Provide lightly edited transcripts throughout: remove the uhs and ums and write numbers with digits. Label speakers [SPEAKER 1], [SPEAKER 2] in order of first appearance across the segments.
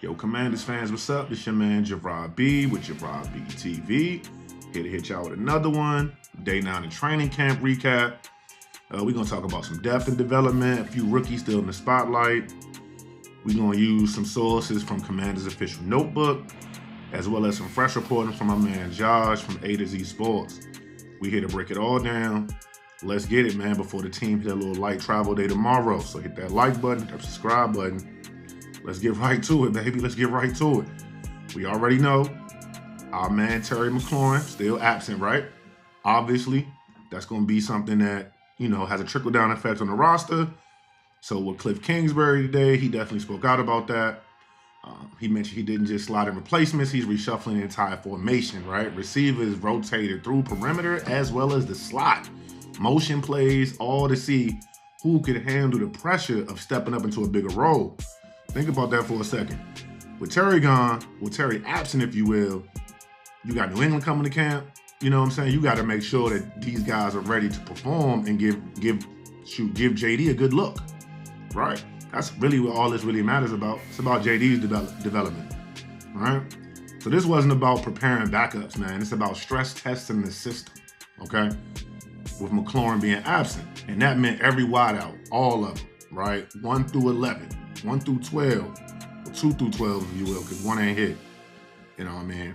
[SPEAKER 1] Yo, Commanders fans, what's up? It's your man Gerard B with Gerard B TV. Here to hit y'all with another one. Day 9 of training camp recap. We're going to talk about some depth and development, a few rookies still in the spotlight. We're going to use some sources from Commanders' official notebook, as well as some fresh reporting from my man Josh from A to Z Sports. We're here to break it all down. Let's get it, man, before the team hit a little light travel day tomorrow. So hit that like button, hit that subscribe button. Let's get right to it, baby. Let's get right to it. We already know our man Terry McLaurin still absent, right? Obviously, that's going to be something that, has a trickle-down effect on the roster. So with Kliff Kingsbury today, he definitely spoke out about that. He mentioned he didn't just slide in replacements. He's reshuffling the entire formation, right? Receivers rotated through perimeter as well as the slot. Motion plays, all to see who could handle the pressure of stepping up into a bigger role. Think about that for a second. With Terry gone, with Terry absent, if you will, you got New England coming to camp. You know what I'm saying? You got to make sure that these guys are ready to perform and give JD a good look, right? That's really what all this really matters about. It's about JD's development, right? So this wasn't about preparing backups, man. It's about stress testing the system, okay? With McLaurin being absent. And that meant every wideout, all of them, right? 1 through 11. 1 through 12, or 2 through 12, if you will, because one ain't hit. You know what I mean?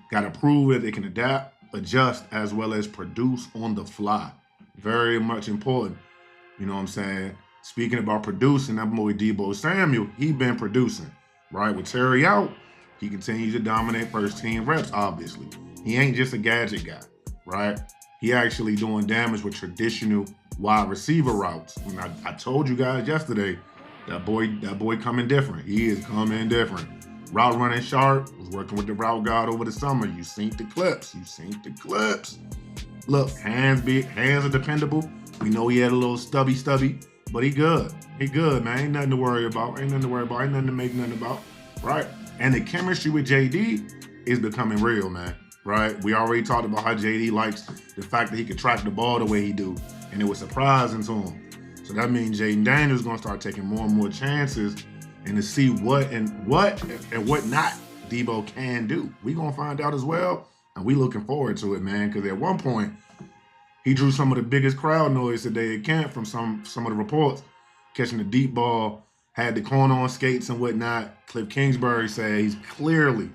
[SPEAKER 1] Got to prove that they can adapt, adjust, as well as produce on the fly. Very much important. You know what I'm saying? Speaking about producing, that boy Deebo Samuel, he been producing, right? With Terry out, he continues to dominate first-team reps, obviously. He ain't just a gadget guy, right? He actually doing damage with traditional wide receiver routes. And I told you guys yesterday, that boy coming different. He is coming different. Route running sharp. Was working with the route god over the summer. You seen the clips. Look, hands are dependable. We know he had a little stubby, but he good. He good, man. Ain't nothing to worry about. Ain't nothing to make nothing about, right? And the chemistry with JD is becoming real, man, right? We already talked about how JD likes the fact that he can track the ball the way he do, and it was surprising to him. So that means Jaden Daniels is going to start taking more and more chances and to see what not Deebo can do. We're going to find out as well, and we looking forward to it, man, because at one point, he drew some of the biggest crowd noise today at camp from some of the reports, catching the deep ball, had the corner on skates and whatnot. Kliff Kingsbury said he's clearly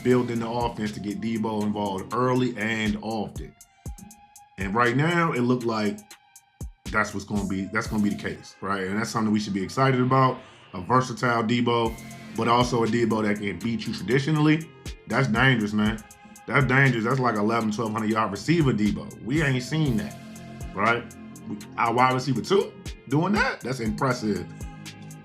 [SPEAKER 1] building the offense to get Deebo involved early and often. And right now, it looked like that's going to be the case, right? And that's something we should be excited about. A versatile Deebo, but also a Deebo that can beat you traditionally. That's dangerous, man. That's dangerous. That's like 1,200 yard receiver Deebo. We ain't seen that, right? Our wide receiver 2 doing that, that's impressive.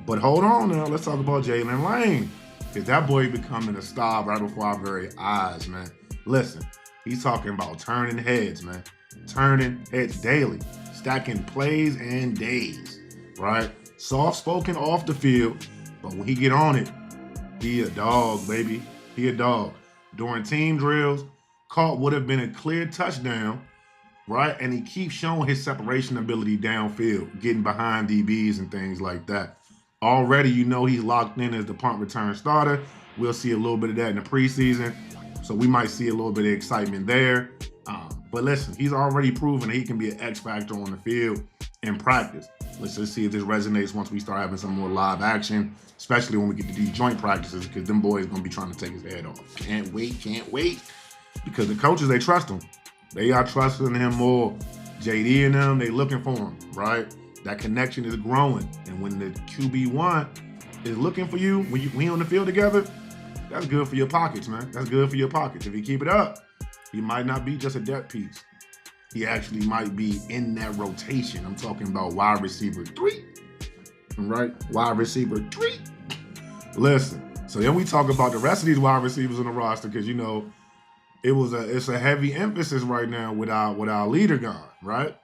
[SPEAKER 1] But hold on now, let's talk about Jaylin Lane. Because that boy becoming a star right before our very eyes, man. Listen, he's talking about turning heads, man. Turning heads daily. Stacking plays and days, right? Soft-spoken off the field, but when he get on it, he a dog, baby. He a dog. During team drills, caught would have been a clear touchdown, right? And he keeps showing his separation ability downfield, getting behind DBs and things like that. Already, he's locked in as the punt return starter. We'll see a little bit of that in the preseason, so we might see a little bit of excitement there. But listen, he's already proven that he can be an X factor on the field in practice. Let's just see if this resonates once we start having some more live action, especially when we get to these joint practices, because them boys going to be trying to take his head off. Can't wait. Because the coaches, they trust him. They are trusting him more. JD and them, they looking for him, right? That connection is growing. And when the QB1 is looking for you, when you on the field together, that's good for your pockets, man. That's good for your pockets. If you keep it up, he might not be just a depth piece. He actually might be in that rotation. I'm talking about wide receiver 3, right? Wide receiver 3. Listen, so then we talk about the rest of these wide receivers on the roster because, it's a heavy emphasis right now with our leader gone, right?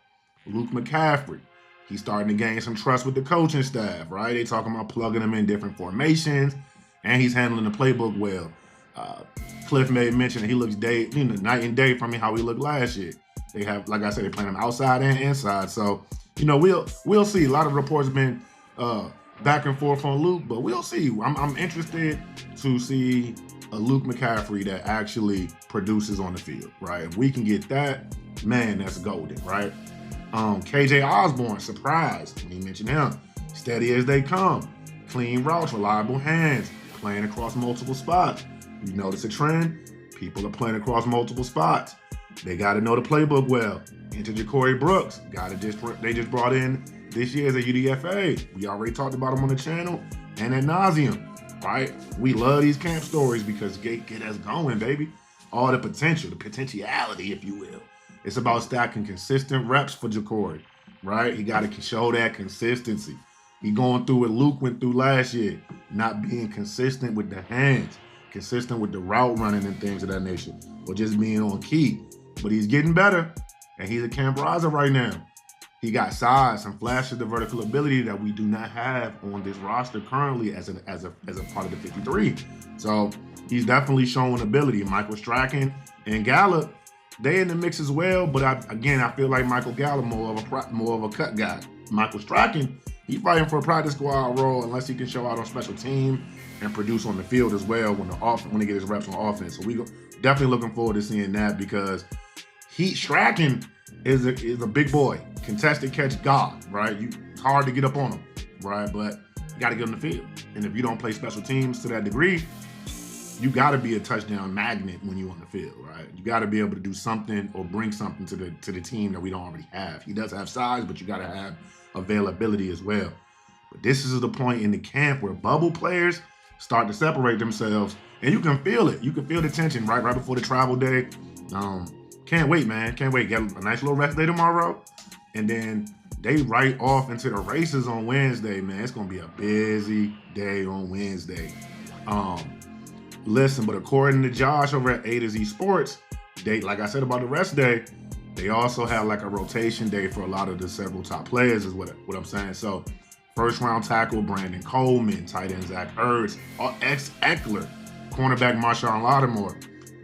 [SPEAKER 1] Luke McCaffrey. He's starting to gain some trust with the coaching staff, right? They talking about plugging him in different formations, and he's handling the playbook well. Kliff made mention that he looks night and day from how he looked last year. They have, like I said, they're playing him outside and inside. So, we'll see. A lot of reports have been back and forth on Luke, but we'll see. I'm interested to see a Luke McCaffrey that actually produces on the field, right? If we can get that, man, that's golden, right? KJ Osborne, surprised. We mentioned him. Steady as they come. Clean routes, reliable hands, playing across multiple spots. You notice a trend? People are playing across multiple spots. They got to know the playbook well. Into Ja'Cory Brooks. They just brought in this year as a UDFA. We already talked about him on the channel and ad nauseum, right? We love these camp stories because get us going, baby. All the potential, the potentiality, if you will. It's about stacking consistent reps for Ja'Cory, right? He got to show that consistency. He going through what Luke went through last year, not being consistent with the hands, consistent with the route running and things of that nature, or just being on key. But he's getting better, and he's a camp riser right now. He got size and flashes the vertical ability that we do not have on this roster currently as a part of the 53. So he's definitely showing ability. Michael Strachan and Gallup, they in the mix as well, but I feel like Michael Gallup more of a cut guy. Michael Strachan, he's fighting for a practice squad role unless he can show out on special team and produce on the field as well when he get his reps on offense. So we definitely looking forward to seeing that because Strachan is a big boy, contested catch god, right? It's hard to get up on him, right? But you got to get on the field, and if you don't play special teams to that degree, you got to be a touchdown magnet when you're on the field, right? You got to be able to do something or bring something to the team that we don't already have. He does have size, but you got to have availability as well. But this is the point in the camp where bubble players start to separate themselves, and you can feel it. You can feel the tension right before the travel day. Can't wait, man. Can't wait. Get a nice little rest day tomorrow, and then they right off into the races on Wednesday, man. It's gonna be a busy day on Wednesday. Listen, but according to Josh over at A to Z Sports, like I said about the rest day, they also have like a rotation day for a lot of the several top players is what I'm saying. So first round tackle Brandon Coleman, tight end Zach Ertz, Eckler, cornerback Marshawn Lattimore,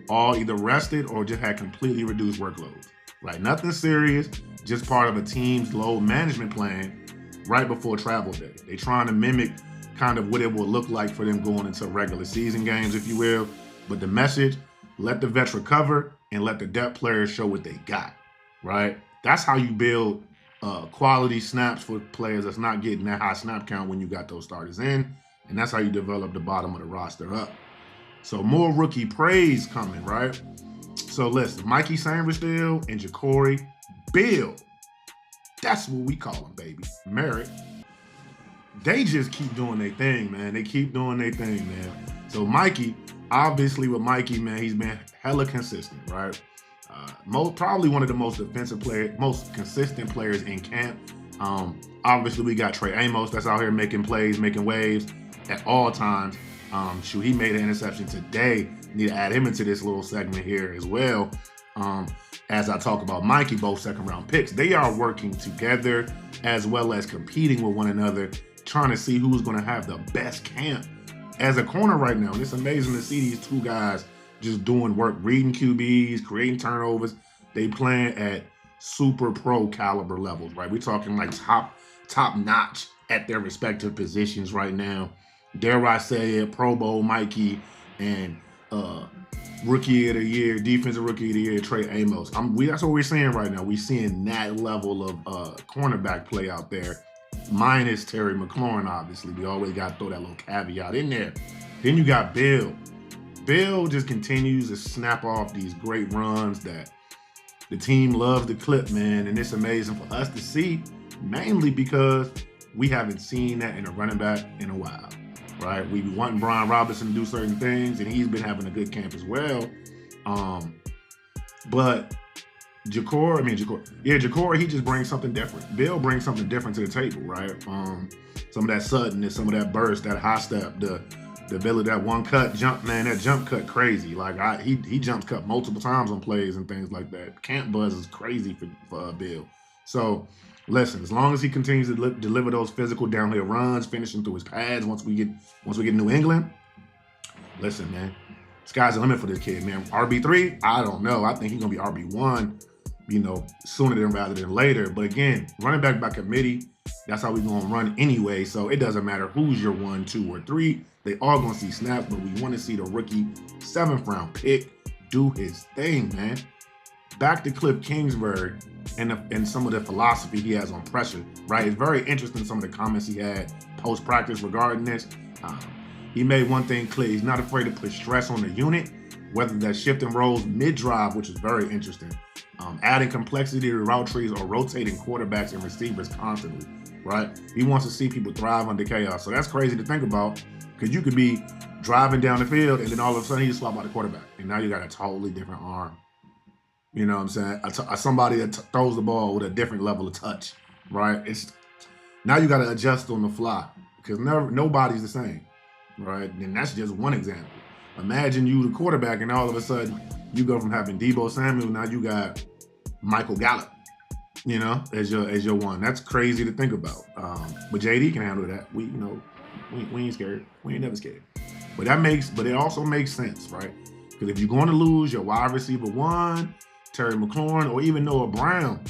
[SPEAKER 1] all either rested or just had completely reduced workloads. Like nothing serious, just part of a team's load management plan right before travel day. They trying to mimic kind of what it will look like for them going into regular season games, if you will. But the message, let the vets recover and let the depth players show what they got, right? That's how you build quality snaps for players that's not getting that high snap count when you got those starters in. And that's how you develop the bottom of the roster up. So more rookie praise coming, right? So listen, Mikey Sainristil and Ja'Cory Bill. That's what we call them, baby. Merritt. They just keep doing their thing, man. They keep doing their thing, man. So Mikey, obviously with Mikey, man, he's been hella consistent, right? Probably one of the most most consistent players in camp. Obviously we got Trey Amos that's out here making plays, making waves at all times. He made an interception today. Need to add him into this little segment here as well. As I talk about Mikey, both second round picks, they are working together as well as competing with one another, trying to see who's going to have the best camp as a corner right now. And it's amazing to see these two guys just doing work, reading QBs, creating turnovers. They playing at super pro caliber levels, right? We're talking like top notch at their respective positions right now. Dare I say it, Pro Bowl Mikey and Rookie of the Year, Defensive Rookie of the Year, Trey Amos. That's what we're seeing right now. We're seeing that level of cornerback play out there, minus Terry McLaurin, obviously. We always got to throw that little caveat in there. Then you got Bill. Bill just continues to snap off these great runs that the team loves to clip, man, and it's amazing for us to see, mainly because we haven't seen that in a running back in a while. Right, we want Brian Robinson to do certain things, and he's been having a good camp as well. But Ja'Cory, he just brings something different. Bill brings something different to the table, right? Some of that suddenness, some of that burst, that high step, the ability, that one cut jump, man, that jump cut crazy. Like he jump cut multiple times on plays and things like that. Camp buzz is crazy for Bill. So. Listen, as long as he continues to deliver those physical downhill runs, finishing through his pads once we get New England, listen, man, sky's the limit for this kid, man. RB3, I don't know. I think he's going to be RB1, sooner rather than later. But again, running back by committee, That's how we're going to run anyway. So it doesn't matter who's your 1, 2, or 3. They all going to see snaps, but we want to see the rookie 7th round pick do his thing, man. Back to Kliff Kingsbury and some of the philosophy he has on pressure, right? It's very interesting, some of the comments he had post-practice regarding this. He made one thing clear. He's not afraid to put stress on the unit, whether that's shifting roles mid-drive, which is very interesting, adding complexity to route trees, or rotating quarterbacks and receivers constantly, right? He wants to see people thrive under chaos. So that's crazy to think about, because you could be driving down the field and then all of a sudden you swap out the quarterback, and now you got a totally different arm. You know what I'm saying? Somebody that throws the ball with a different level of touch, right? Now you got to adjust on the fly, because nobody's the same, right? And that's just one example. Imagine you the quarterback, and all of a sudden you go from having Deebo Samuel, now you got Michael Gallup, you know, as your one. That's crazy to think about. But JD can handle that. We ain't scared. We ain't never scared. But it also makes sense, right? Because if you're going to lose your wide receiver 1, Terry McLaurin, or even Noah Brown,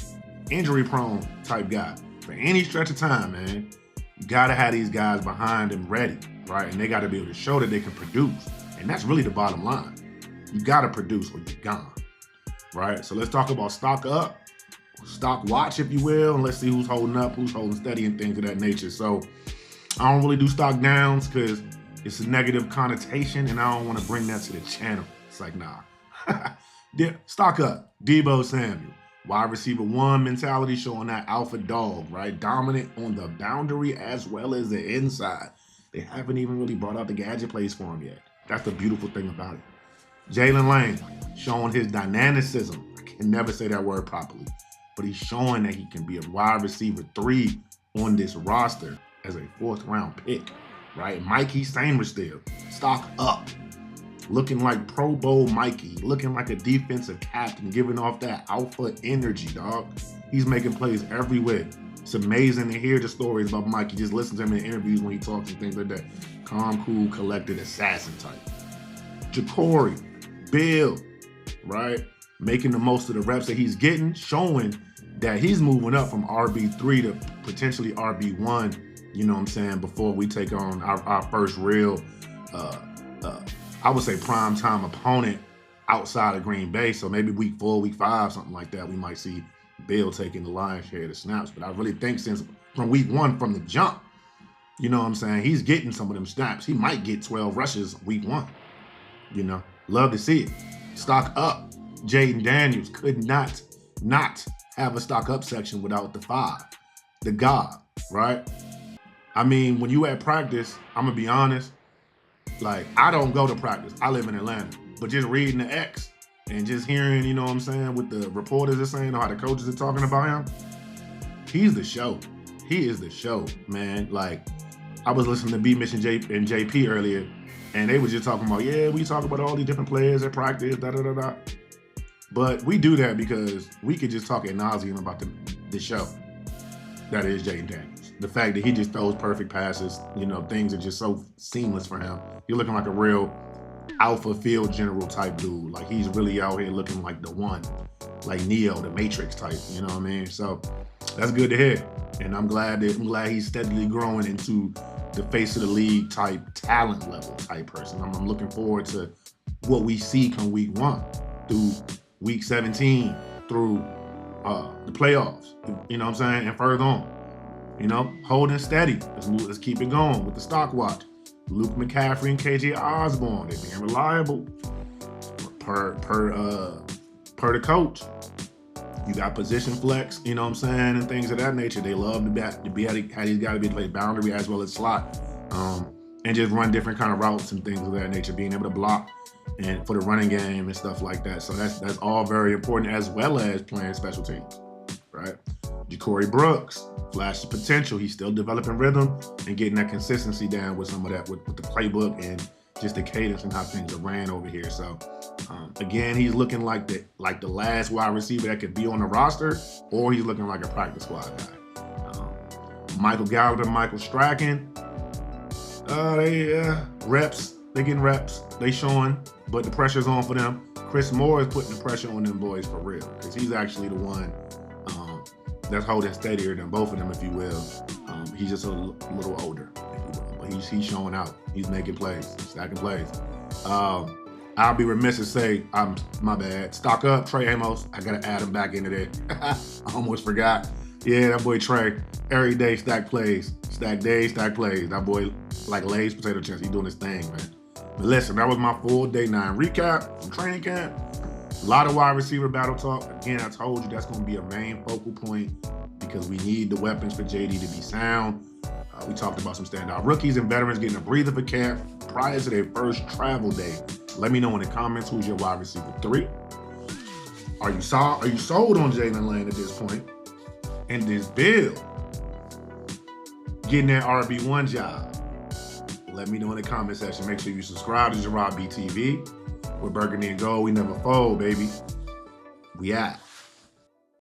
[SPEAKER 1] injury-prone type guy, for any stretch of time, man, you got to have these guys behind them ready, right? And they got to be able to show that they can produce. And that's really the bottom line. You got to produce or you're gone, right? So let's talk about stock up, stock watch, if you will, and let's see who's holding up, who's holding steady, and things of that nature. So I don't really do stock downs because it's a negative connotation, and I don't want to bring that to the channel. It's like, nah. Stock up, Deebo Samuel. Wide receiver 1 mentality, showing that alpha dog, right? Dominant on the boundary as well as the inside. They haven't even really brought out the gadget plays for him yet. That's the beautiful thing about it. Jaylin Lane, showing his dynamicism. I can never say that word properly, but he's showing that he can be a wide receiver 3 on this roster as a 4th round pick, right? Mikey Sainristil, stock up. Looking like Pro Bowl Mikey, looking like a defensive captain, giving off that alpha energy, dog. He's making plays everywhere. It's amazing to hear the stories about Mikey. Just listen to him in interviews when he talks and things like that. Calm, cool, collected assassin type. Jacory, Bill, right? Making the most of the reps that he's getting, showing that he's moving up from RB3 to potentially RB1, you know what I'm saying, before we take on our first real, I would say prime time opponent outside of Green Bay. So maybe week 4, week 5, something like that, we might see Bill taking the lion's share of the snaps. But I really think since from week 1, from the jump, you know what I'm saying, he's getting some of them snaps. He might get 12 rushes week 1. You know, love to see it. Stock up. Jaden Daniels could not have a stock up section without the 5, the God, right? I mean, when you at practice, I'm gonna be honest, like, I don't go to practice. I live in Atlanta. But just reading the X and just hearing, you know what I'm saying, what the reporters are saying or how the coaches are talking about him, he's the show. He is the show, man. Like, I was listening to B-Mitch and JP earlier, and they were just talking about, yeah, we talk about all these different players at practice, da-da-da-da. But we do that because we could just talk ad nauseum about the show that is Jaden Daniels. The fact that he just throws perfect passes, you know, things are just so seamless for him. You're looking like a real alpha field general type dude. Like, he's really out here looking like the one, like Neo, the Matrix type, you know what I mean? So that's good to hear. And I'm glad he's steadily growing into the face of the league type, talent level type person. I'm looking forward to what we see come week 1 through week 17 through the playoffs, you know what I'm saying, and further on. You know, holding steady. Let's keep it going with the stock watch. Luke McCaffrey and KJ Osborne, they're being reliable per the coach. You got position flex, you know what I'm saying, and things of that nature. They love to be how he's got to be played boundary as well as slot, and just run different kind of routes and things of that nature. Being able to block and for the running game and stuff like that. So that's all very important, as well as playing special teams, right? Jacory Brooks, flash the potential. He's still developing rhythm and getting that consistency down with some of that with the playbook and just the cadence and how things are ran over here. So again, he's looking like the last wide receiver that could be on the roster, or he's looking like a practice squad guy. Michael Gallup and Michael Strachan, reps. They getting reps. They showing, but the pressure's on for them. Chris Moore is putting the pressure on them boys for real, because he's actually the one that's holding steadier than both of them, if you will. He's just a little older, if you will. But he's showing out. He's making plays, stacking plays. I'll be remiss to say, my bad. Stock up, Trey Amos. I got to add him back into there. I almost forgot. Yeah, that boy Trey, every day stack plays. Stack days, stack plays. That boy like Lay's potato chips. He's doing his thing, man. But listen, that was my full day 9 recap from training camp. A lot of wide receiver battle talk. Again, I told you that's going to be a main focal point because we need the weapons for JD to be sound. We talked about some standout rookies and veterans getting a breather for camp prior to their first travel day. Let me know in the comments who's your wide receiver 3. Are you sold on Jaylin Lane at this point? And this build, getting that RB1 job? Let me know in the comment section. Make sure you subscribe to Gerard BTV. We're Burgundy and Gold. We never fold, baby. We out.